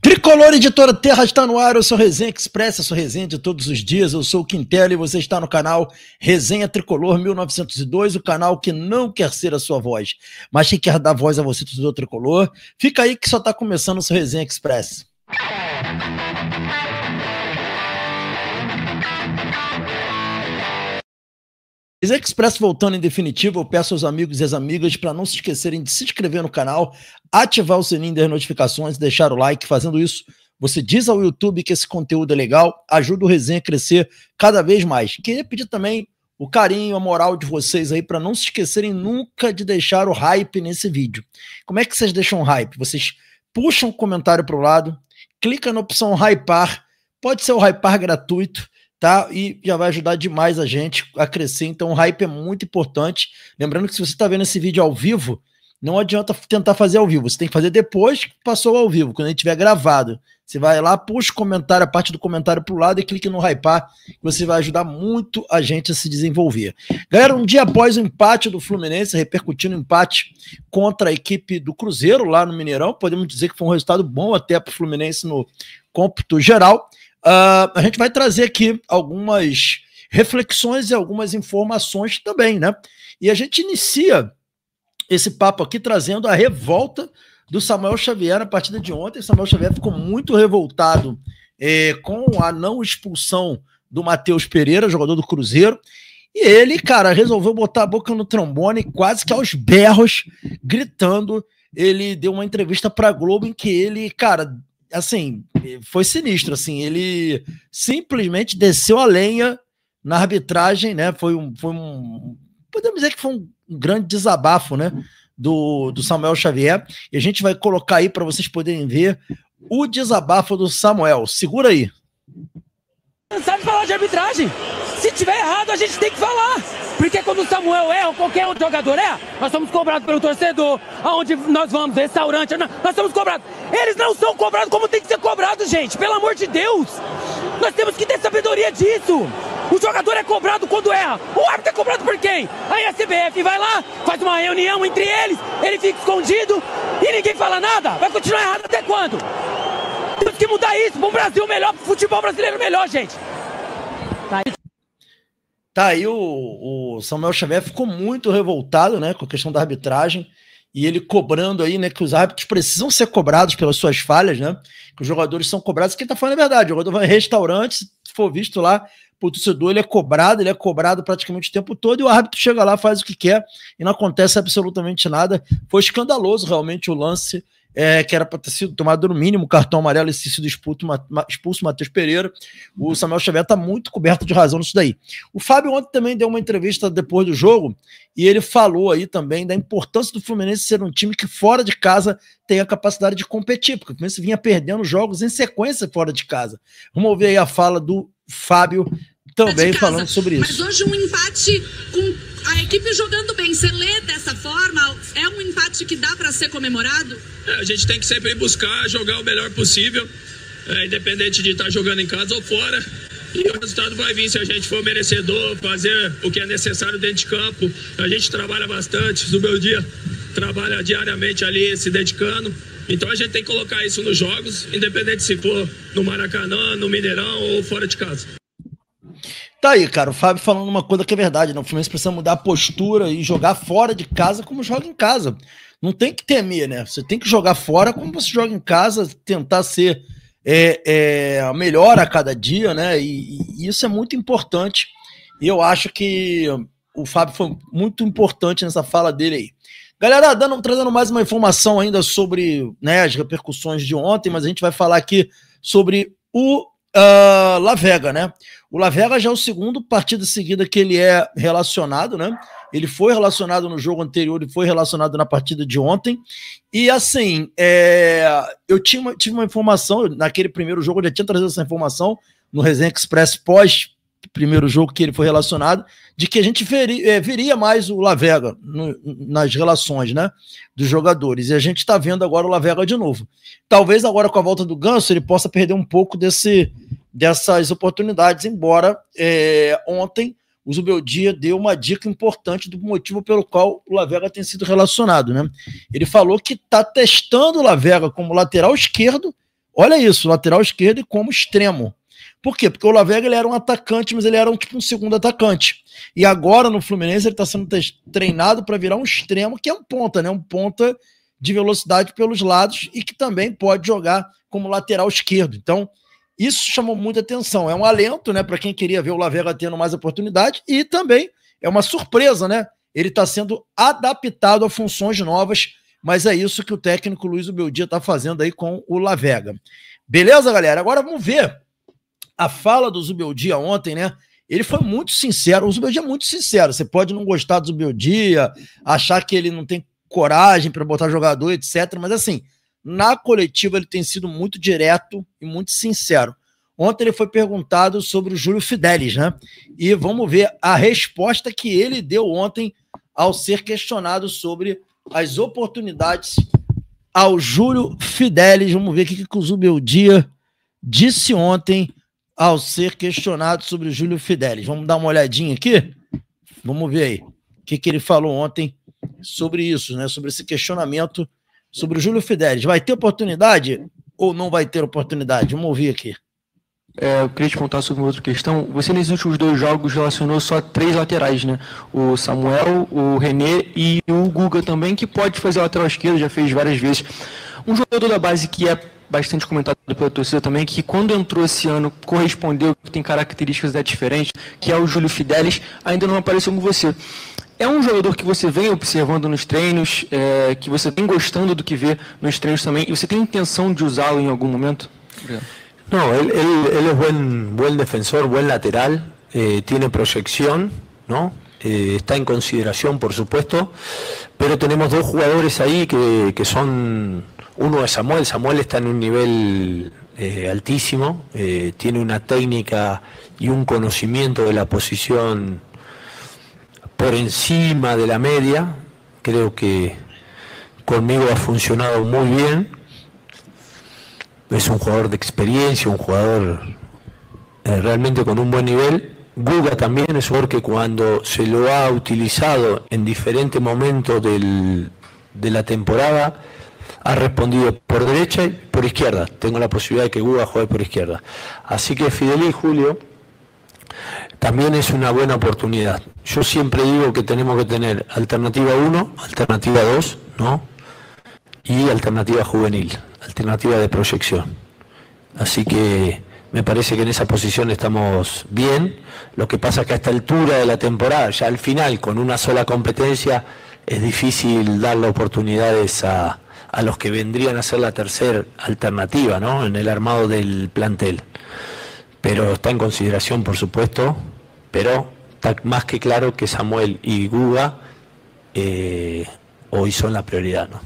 Tricolor Editora Terra está no ar, eu sou Resenha Express, eu sou resenha de todos os dias, eu sou o Quintela e você está no canal Resenha Tricolor 1902, o canal que não quer ser a sua voz, mas que quer dar voz a você, torcedor tricolor. Fica aí que só está começando o seu Resenha Express. Resenha Express voltando em definitivo, eu peço aos amigos e às amigas para não se esquecerem de se inscrever no canal, ativar o sininho das notificações, deixar o like. Fazendo isso, você diz ao YouTube que esse conteúdo é legal, ajuda o Resenha a crescer cada vez mais. Queria pedir também o carinho, a moral de vocês aí para não se esquecerem nunca de deixar o hype nesse vídeo. Como é que vocês deixam o hype? Vocês puxam o comentário para o lado, clica na opção hypar, pode ser o hypar gratuito, tá? E já vai ajudar demais a gente a crescer. Então o hype é muito importante. Lembrando que se você está vendo esse vídeo ao vivo, não adianta tentar fazer ao vivo, você tem que fazer depois que passou ao vivo, quando a gente tiver gravado. Você vai lá, puxa o comentário, a parte do comentário para o lado e clique no hypar, que você vai ajudar muito a gente a se desenvolver. Galera, um dia após o empate do Fluminense, repercutindo o empate contra a equipe do Cruzeiro lá no Mineirão, podemos dizer que foi um resultado bom até para o Fluminense no cômputo geral. A gente vai trazer aqui algumas reflexões e algumas informações também, né? E a gente inicia esse papo aqui trazendo a revolta do Samuel Xavier na partida de ontem. O Samuel Xavier ficou muito revoltado com a não expulsão do Matheus Pereira, jogador do Cruzeiro. E ele, cara, resolveu botar a boca no trombone, quase que aos berros, gritando. Ele deu uma entrevista para a Globo em que ele, cara, assim, foi sinistro, assim, ele simplesmente desceu a lenha na arbitragem, né, podemos dizer que foi um grande desabafo, né, do Samuel Xavier, e a gente vai colocar aí para vocês poderem ver o desabafo do Samuel. Segura aí. Não sabe falar de arbitragem. Se tiver errado, a gente tem que falar. Porque quando o Samuel erra, ou qualquer outro jogador erra, nós somos cobrados pelo torcedor. Aonde nós vamos, restaurante, nós somos cobrados. Eles não são cobrados como tem que ser cobrado, gente. Pelo amor de Deus. Nós temos que ter sabedoria disso. O jogador é cobrado quando erra. O árbitro é cobrado por quem? Aí a CBF vai lá, faz uma reunião entre eles, ele fica escondido e ninguém fala nada. Vai continuar errado até quando? Temos que mudar isso para um Brasil melhor, para o futebol brasileiro melhor, gente. Tá aí o Samuel Xavier ficou muito revoltado, né, com a questão da arbitragem, e ele cobrando aí, né, que os árbitros precisam ser cobrados pelas suas falhas, né, que os jogadores são cobrados. Quem tá falando é verdade, o jogador vai em restaurante, se for visto lá, o torcedor, ele é cobrado praticamente o tempo todo, e o árbitro chega lá, faz o que quer, e não acontece absolutamente nada. Foi escandaloso realmente o lance, que era para ter sido tomado no mínimo cartão amarelo e ter sido expulso o Matheus Pereira. O Samuel Xavier está muito coberto de razão nisso daí. O Fábio ontem também deu uma entrevista depois do jogo e ele falou aí também da importância do Fluminense ser um time que fora de casa tem a capacidade de competir, porque o Fluminense vinha perdendo jogos em sequência fora de casa. Vamos ouvir aí a fala do Fábio também falando sobre isso. Mas hoje um empate com a equipe jogando bem, você lê dessa forma, é um empate que dá para ser comemorado? A gente tem que sempre buscar jogar o melhor possível, independente de estar jogando em casa ou fora. E o resultado vai vir se a gente for merecedor, fazer o que é necessário dentro de campo. A gente trabalha bastante, no meu dia, trabalha diariamente ali, se dedicando. Então a gente tem que colocar isso nos jogos, independente se for no Maracanã, no Mineirão ou fora de casa. Tá aí, cara, o Fábio falando uma coisa que é verdade, né? O Fluminense precisa mudar a postura e jogar fora de casa como joga em casa. Não tem que temer, né? Você tem que jogar fora como você joga em casa, tentar ser melhor a cada dia, né? E isso é muito importante. E eu acho que o Fábio foi muito importante nessa fala dele aí. Galera, trazendo mais uma informação ainda sobre, né, as repercussões de ontem, mas a gente vai falar aqui sobre o Lavega, né? O Lavega já é o segundo partido seguida que ele é relacionado, né? Ele foi relacionado no jogo anterior e foi relacionado na partida de ontem. E assim, eu tive uma informação, naquele primeiro jogo, eu já tinha trazido essa informação no Resenha Express pós primeiro jogo que ele foi relacionado, de que a gente veria mais o Lavega nas relações, né, dos jogadores. E a gente está vendo agora o Lavega de novo. Talvez agora com a volta do Ganso ele possa perder um pouco dessas oportunidades, embora ontem o Zubeldia deu uma dica importante do motivo pelo qual o Lavega tem sido relacionado, né? Ele falou que está testando o Lavega como lateral esquerdo Olha isso, lateral esquerdo e como extremo. Por quê? Porque o Lavega ele era um atacante, mas ele era um segundo atacante. E agora no Fluminense ele está sendo treinado para virar um extremo, que é um ponta, né? Um ponta de velocidade pelos lados e que também pode jogar como lateral esquerdo. Então, isso chamou muita atenção. É um alento, né, para quem queria ver o Lavega tendo mais oportunidade e também é uma surpresa, né? Ele está sendo adaptado a funções novas, mas é isso que o técnico Luiz Ubeldia está fazendo aí com o Lavega. Beleza, galera? Agora vamos ver a fala do Zubeldia ontem, né? Ele foi muito sincero. O Zubeldia é muito sincero. Você pode não gostar do Zubeldia, achar que ele não tem coragem para botar jogador, etc. Mas assim, na coletiva ele tem sido muito direto e muito sincero. Ontem ele foi perguntado sobre o Júlio Fidelis, né? E vamos ver a resposta que ele deu ontem ao ser questionado sobre as oportunidades ao Júlio Fidelis. Vamos ver o que o Zubeldia disse ontem ao ser questionado sobre o Júlio Fidelis. Vamos dar uma olhadinha aqui? Vamos ver aí o que ele falou ontem sobre isso, né? Sobre esse questionamento sobre o Júlio Fidelis. Vai ter oportunidade ou não vai ter oportunidade? Vamos ouvir aqui. Eu queria te contar sobre uma outra questão. Você, nesses últimos 2 jogos, relacionou só 3 laterais, né? O Samuel, o René e o Guga também, que pode fazer lateral esquerdo, já fez várias vezes. Um jogador da base que é bastante comentado pela torcida também, que quando entrou esse ano correspondeu, que tem características diferentes, que é o Júlio Fidelis, ainda não apareceu com você. É um jogador que você vem observando nos treinos, que você vem gostando do que vê nos treinos também, e você tem intenção de usá-lo em algum momento? No, él es buen defensor, buen lateral, tiene proyección, ¿no? Está en consideración, por supuesto, pero tenemos 2 jugadores ahí que son... Uno es Samuel. Samuel está en un nivel altísimo, tiene una técnica y un conocimiento de la posición por encima de la media. Creo que conmigo ha funcionado muy bien. Es un jugador de experiencia, un jugador realmente con un buen nivel. Guga también es un jugador que cuando se lo ha utilizado en diferentes momentos de la temporada ha respondido por derecha y por izquierda. Tengo la posibilidad de que Guga juegue por izquierda. Así que Fidelis, Julio, también es una buena oportunidad. Yo siempre digo que tenemos que tener alternativa 1, alternativa 2, ¿no? Y alternativa juvenil, alternativa de proyección. Así que me parece que en esa posición estamos bien. Lo que pasa es que a esta altura de la temporada, ya al final, con una sola competencia, es difícil darle oportunidades a los que vendrían a ser la tercera alternativa, ¿no? En el armado del plantel. Pero está en consideración, por supuesto, pero está más que claro que Samuel y Guga hoy son la prioridad, ¿no?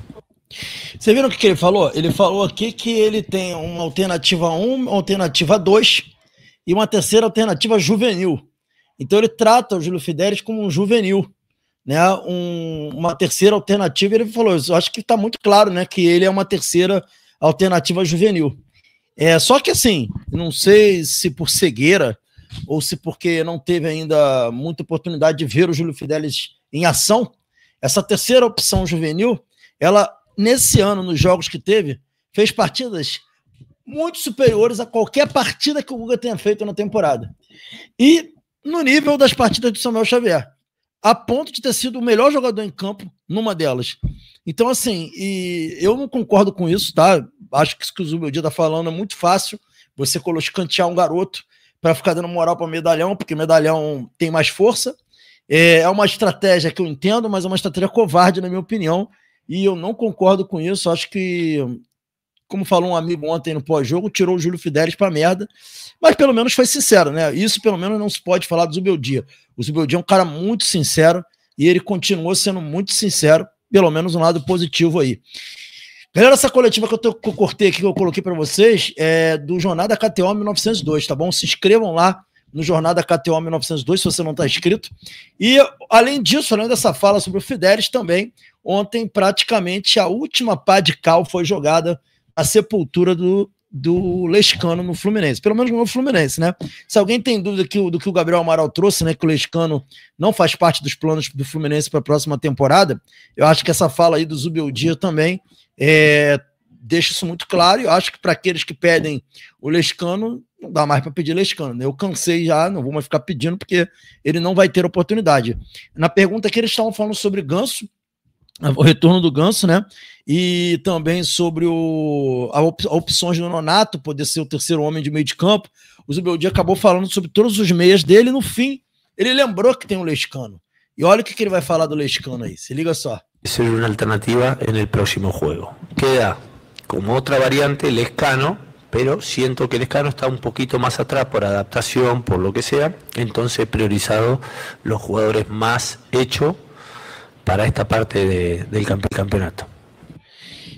Você viram o que ele falou? Ele falou aqui que ele tem uma alternativa 1, uma alternativa 2 e uma terceira alternativa juvenil. Então ele trata o Júlio Fidelis como um juvenil, né? Uma terceira alternativa. Ele falou, eu acho que está muito claro, né, que ele é uma terceira alternativa juvenil. Só que assim, não sei se por cegueira ou se porque não teve ainda muita oportunidade de ver o Júlio Fidelis em ação, essa terceira opção juvenil, ela nesse ano, nos jogos que teve, fez partidas muito superiores a qualquer partida que o Guga tenha feito na temporada. E no nível das partidas do Samuel Xavier, a ponto de ter sido o melhor jogador em campo numa delas. Então, assim, e eu não concordo com isso, tá? Acho que isso que o Zubeldia tá falando é muito fácil, você escantear um garoto para ficar dando moral para Medalhão, porque Medalhão tem mais força. É uma estratégia que eu entendo, mas é uma estratégia covarde, na minha opinião, e eu não concordo com isso. Acho que, como falou um amigo ontem no pós-jogo, tirou o Júlio Fidelis pra merda, mas pelo menos foi sincero, né? Isso pelo menos não se pode falar do Zubeldia. O Zubeldia é um cara muito sincero e ele continuou sendo muito sincero, pelo menos um lado positivo aí. Galera, essa coletiva que eu cortei aqui, que eu coloquei para vocês, é do Jornada KTO 1902, tá bom? Se inscrevam lá no Jornada KTO 1902, se você não está inscrito. E, além disso, além dessa fala sobre o Fidelis, também, ontem, praticamente, a última pá de cal foi jogada na sepultura do Lescano no Fluminense, pelo menos no Fluminense, né? Se alguém tem dúvida do que o Gabriel Amaral trouxe, né, que o Lescano não faz parte dos planos do Fluminense para a próxima temporada, eu acho que essa fala aí do Zubeldia também deixa isso muito claro, e eu acho que para aqueles que pedem o Lescano, não dá mais para pedir Lescano, né? Eu cansei já, não vou mais ficar pedindo, porque ele não vai ter oportunidade. Na pergunta que eles estavam falando sobre Ganso, o retorno do Ganso, né? E também sobre as opções do Nonato, poder ser o terceiro homem de meio de campo. O Zubeldia acabou falando sobre todos os meias dele, no fim, ele lembrou que tem o Lescano. E olha o que ele vai falar do Lescano aí, se liga só. Ser una alternativa en el próximo juego. Queda como otra variante Lescano, pero siento que Lescano está un poquito más atrás por adaptación, por lo que sea, entonces he priorizado los jugadores más hechos para esta parte del campeonato.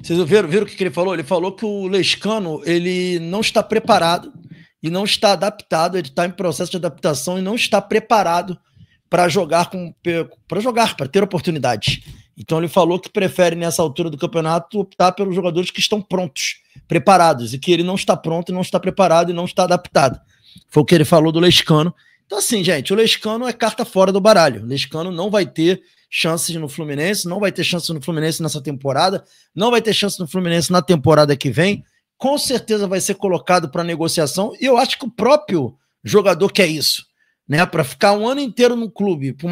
Vocês viram o que ele falou? Ele falou que o Lescano, ele não está preparado e não está adaptado, ele está em processo de adaptação e não está preparado para jogar, para ter oportunidades. Então ele falou que prefere, nessa altura do campeonato, optar pelos jogadores que estão prontos, preparados, e que ele não está pronto, não está preparado e não está adaptado. Foi o que ele falou do Lescano. Então assim, gente, o Lescano é carta fora do baralho. O Lescano não vai ter chances no Fluminense, não vai ter chance no Fluminense nessa temporada, não vai ter chance no Fluminense na temporada que vem. Com certeza vai ser colocado para negociação, e eu acho que o próprio jogador quer isso, né? Para ficar um ano inteiro no clube, por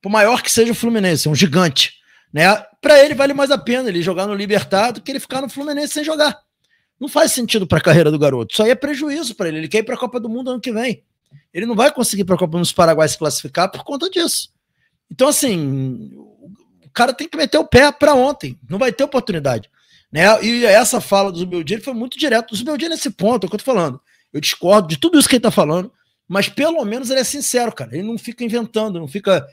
maior que seja o Fluminense, é um gigante, né? Para ele vale mais a pena ele jogar no Libertad do que ele ficar no Fluminense sem jogar. Não faz sentido para a carreira do garoto. Isso aí é prejuízo para ele. Ele quer ir para a Copa do Mundo ano que vem. Ele não vai conseguir para a Copa do Paraguai se classificar por conta disso. Então, assim, o cara tem que meter o pé para ontem. Não vai ter oportunidade, né? E essa fala do Zubeldia foi muito direto. O Zubeldia nesse ponto, é o que eu tô falando. Eu discordo de tudo isso que ele tá falando, mas pelo menos ele é sincero, cara. Ele não fica inventando, não fica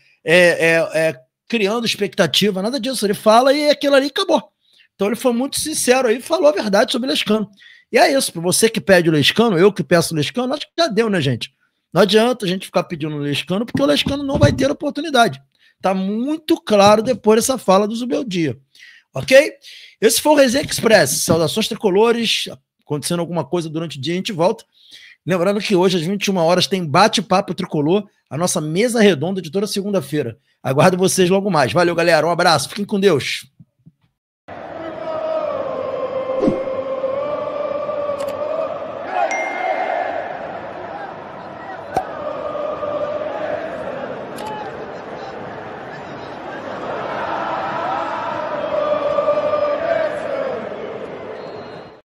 criando expectativa, nada disso. Ele fala e aquilo ali acabou. Então ele foi muito sincero aí, falou a verdade sobre o Lescano. E é isso, para você que pede o Lescano, eu que peço o Lescano, acho que já deu, né, gente? Não adianta a gente ficar pedindo o Lescano, porque o Lescano não vai ter oportunidade. Tá muito claro depois dessa fala do Zubeldia. Ok? Esse foi o Resenha Express. Saudações tricolores. Acontecendo alguma coisa durante o dia, a gente volta. Lembrando que hoje, às 21 horas, tem Bate-Papo Tricolor, a nossa mesa redonda de toda segunda-feira. Aguardo vocês logo mais. Valeu, galera. Um abraço. Fiquem com Deus.